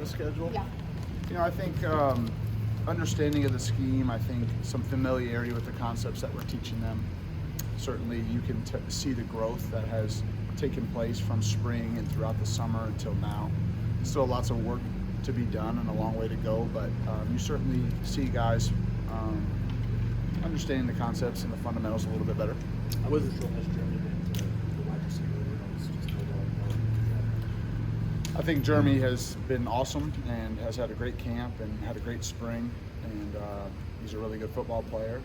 schedule? Yeah. I think understanding of the scheme, I think some familiarity with the concepts that we're teaching them. Certainly you can see the growth that has taken place from spring and throughout the summer until now. Still lots of work to be done and a long way to go, but you certainly see guys understanding the concepts and the fundamentals a little bit better. How was this journey been to the wide receiver? I think Jeremy has been awesome and has had a great camp and had a great spring, and he's a really good football player.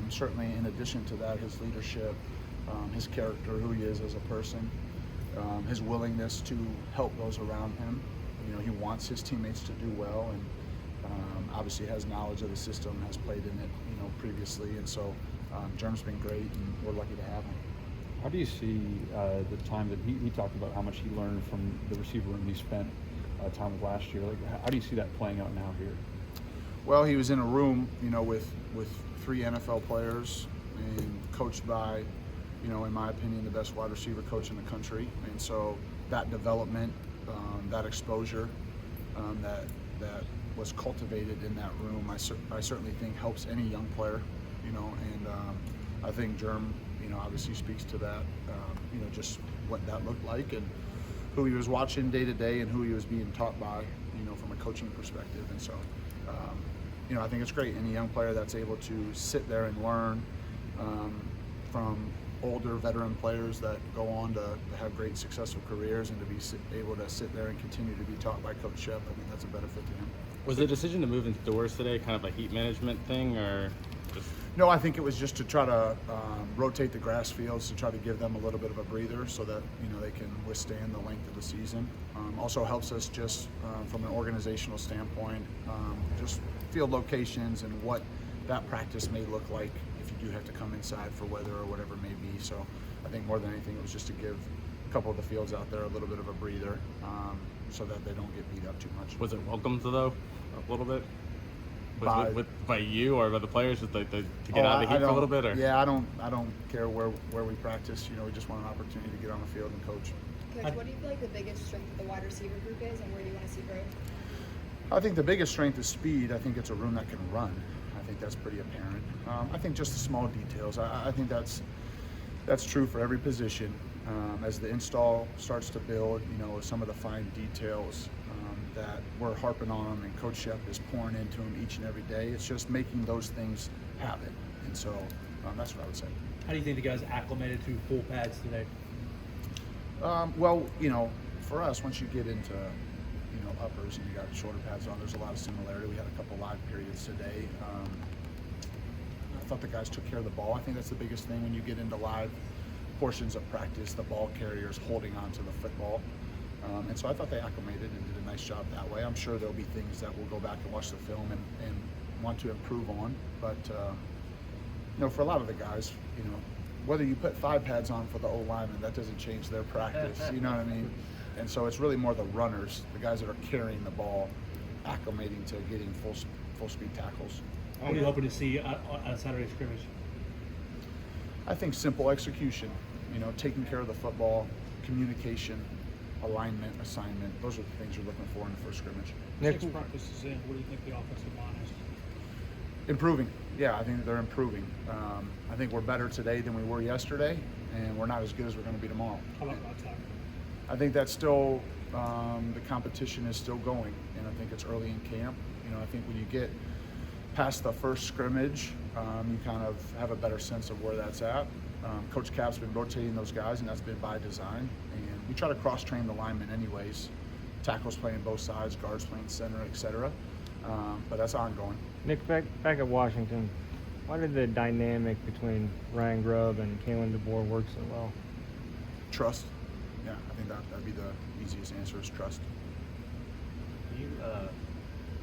Certainly in addition to that, his leadership, his character, who he is as a person, his willingness to help those around him. He wants his teammates to do well, and obviously has knowledge of the system, has played in it, previously, and so Jerm's been great, and we're lucky to have him. How do you see the time that he talked about how much he learned from the receiver room he spent time with last year? Like, how do you see that playing out now here? Well, he was in a room, with 3 NFL players and coached by, in my opinion, the best wide receiver coach in the country. And so that development, that exposure, that was cultivated in that room, I certainly think helps any young player, and I think Jerm, obviously speaks to that, just what that looked like and who he was watching day to day and who he was being taught by, from a coaching perspective. And so, I think it's great. Any young player that's able to sit there and learn from older veteran players that go on to have great successful careers and to be able to sit there and continue to be taught by Coach Shep, I think that's a benefit to him. Was the decision to move indoors today kind of a heat management thing, or just? No, I think it was just to try to rotate the grass fields to try to give them a little bit of a breather so that they can withstand the length of the season. Also helps us just from an organizational standpoint, just field locations and what that practice may look like if you do have to come inside for weather or whatever it may be. So I think more than anything it was just to give a couple of the fields out there a little bit of a breather so that they don't get beat up too much. Was it welcomed though, a little bit? By you or by the players to get out of the heat for a little bit? Or? Yeah, I don't care where we practice. We just want an opportunity to get on the field and coach. Coach, what do you feel like the biggest strength of the wide receiver group is, and where do you want to see growth? I think the biggest strength is speed. I think it's a room that can run. I think that's pretty apparent. I think just the small details. I think that's true for every position. As the install starts to build, some of the fine details that we're harping on and Coach Shep is pouring into them each and every day. It's just making those things happen. And so that's what I would say. How do you think the guys acclimated to full pads today? Well, for us, once you get into, uppers and you got shorter pads on, there's a lot of similarity. We had a couple live periods today. I thought the guys took care of the ball. I think that's the biggest thing when you get into live portions of practice, the ball carriers holding on to the football. And so I thought they acclimated and did a nice job that way. I'm sure there'll be things that we'll go back and watch the film and want to improve on. But, for a lot of the guys, whether you put 5 pads on for the O-lineman, that doesn't change their practice, you know what I mean? And so it's really more the runners, the guys that are carrying the ball, acclimating to getting full speed tackles. What are you hoping to see on a Saturday scrimmage? I think simple execution, taking care of the football, communication, alignment, assignment. Those are the things you're looking for in the first scrimmage. Next practice is in. What do you think the offensive line is? Improving. Yeah, I think they're improving. I think we're better today than we were yesterday, and we're not as good as we're going to be tomorrow. How about attack? I think that's still, the competition is still going, and I think it's early in camp. I think when you get past the first scrimmage, you kind of have a better sense of where that's at. Coach Cap's been rotating those guys, and that's been by design. And we try to cross-train the linemen anyways. Tackles playing both sides, guards playing center, etc. But that's ongoing. Nick, back at Washington, why did the dynamic between Ryan Grubb and Kalen DeBoer work so well? Trust. Yeah, I think that'd be the easiest answer is trust.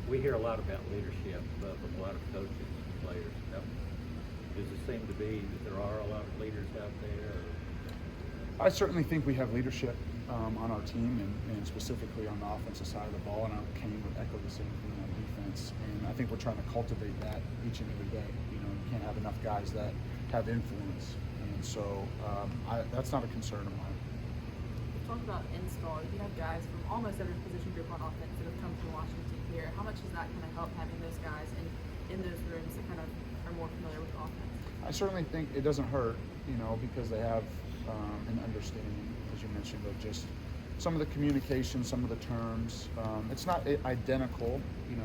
We hear a lot about leadership from a lot of coaches and players. Does it seem to be that there are a lot of leaders out there? I certainly think we have leadership on our team and specifically on the offensive side of the ball, and Kane would echo the same thing on defense. And I think we're trying to cultivate that each and every day. You can't have enough guys that have influence, and so that's not a concern of mine. Talk about install. You have guys from almost every position group on offense that have come to that kind of help having those guys in those rooms that kind of are more familiar with the offense? I certainly think it doesn't hurt, because they have an understanding, as you mentioned, of just some of the communication, some of the terms. It's not identical,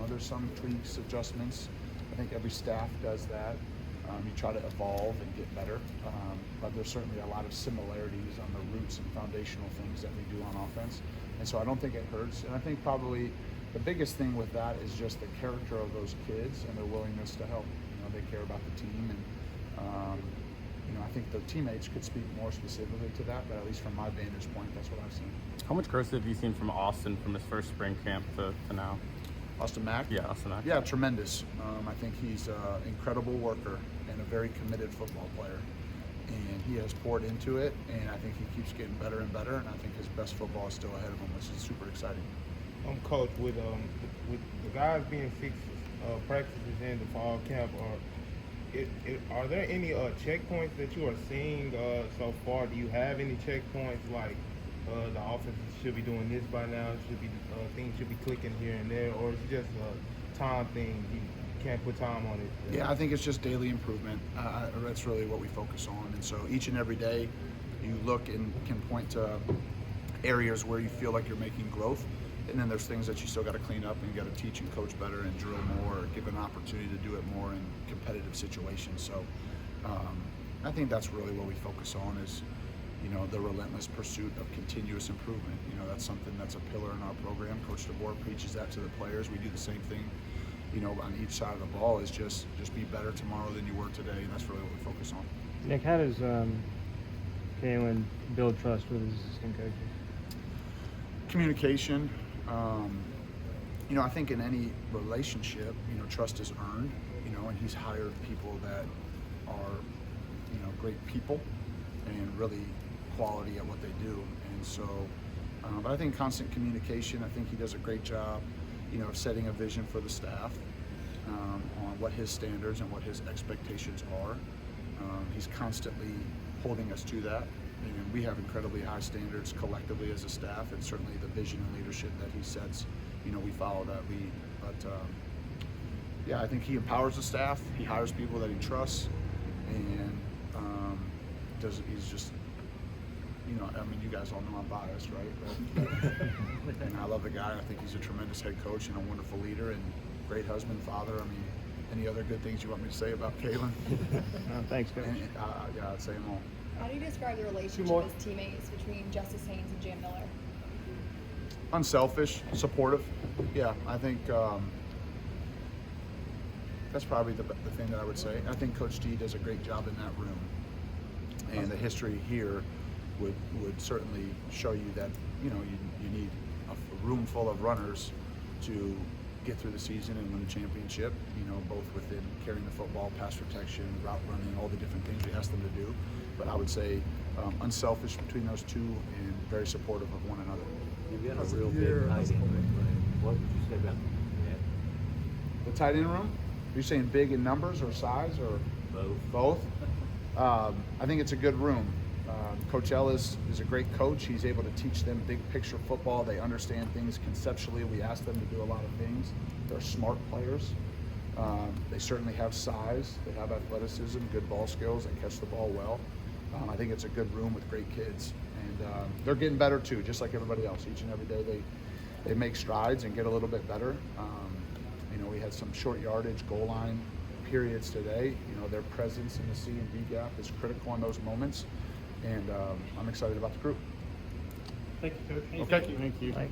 there's some tweaks, adjustments. I think every staff does that. You try to evolve and get better, but there's certainly a lot of similarities on the roots and foundational things that we do on offense. And so I don't think it hurts. And I think probably the biggest thing with that is just the character of those kids and their willingness to help. They care about the team, and I think the teammates could speak more specifically to that, but at least from my vantage point, that's what I've seen. How much growth have you seen from Austin from his first spring camp to now? Austin Mack? Yeah, Austin Mack. Yeah, tremendous. I think he's an incredible worker and a very committed football player. And he has poured into it, and I think he keeps getting better and better, and I think his best football is still ahead of him, which is super exciting. Coach, with the guys being fixed, practices in the fall camp, are there any checkpoints that you are seeing so far? Do you have any checkpoints like the offense should be doing this by now, things should be clicking here and there, or is it just a time thing? You can't put time on it. Yeah, I think it's just daily improvement. That's really what we focus on. And so each and every day you look and can point to areas where you feel like you're making growth. And then there's things that you still got to clean up, and you got to teach and coach better and drill more, or give an opportunity to do it more in competitive situations. So I think that's really what we focus on is, the relentless pursuit of continuous improvement. That's something that's a pillar in our program. Coach DeBoer preaches that to the players. We do the same thing, on each side of the ball is just be better tomorrow than you were today, and that's really what we focus on. Nick, how does Kalen build trust with his assistant coaches? Communication. I think in any relationship, trust is earned, and he's hired people that are, great people and really quality at what they do. And so, but I think constant communication, I think he does a great job, of setting a vision for the staff on what his standards and what his expectations are. He's constantly holding us to that. And we have incredibly high standards collectively as a staff, and certainly the vision and leadership that he sets, we follow that lead. But I think he empowers the staff. He hires people that he trusts, and he's just, you guys all know I'm biased, right? And I love the guy. I think he's a tremendous head coach and a wonderful leader and great husband, father. Any other good things you want me to say about Kalen? Thanks, Coach. Yeah, I'd say them all. How do you describe the relationship as teammates between Justice Haynes and Jam Miller? Unselfish, supportive. Yeah, I think that's probably the thing that I would say. I think Coach D does a great job in that room, and the history here would certainly show you that you need a room full of runners to get through the season and win a championship. Both within carrying the football, pass protection, route running, all the different things we ask them to do. But I would say unselfish between those two and very supportive of one another. You've got a real big tight end room. What would you say about that? The tight end room? Are you saying big in numbers or size or Both. I think it's a good room. Coach Ellis is a great coach. He's able to teach them big picture football. They understand things conceptually. We ask them to do a lot of things. They're smart players. They certainly have size. They have athleticism, good ball skills. They catch the ball well. I think it's a good room with great kids. And they're getting better too, just like everybody else. Each and every day they make strides and get a little bit better. We had some short yardage goal line periods today. Their presence in the C and D gap is critical in those moments. And I'm excited about the group. Thank you, Coach. Okay. Thank you. Thanks.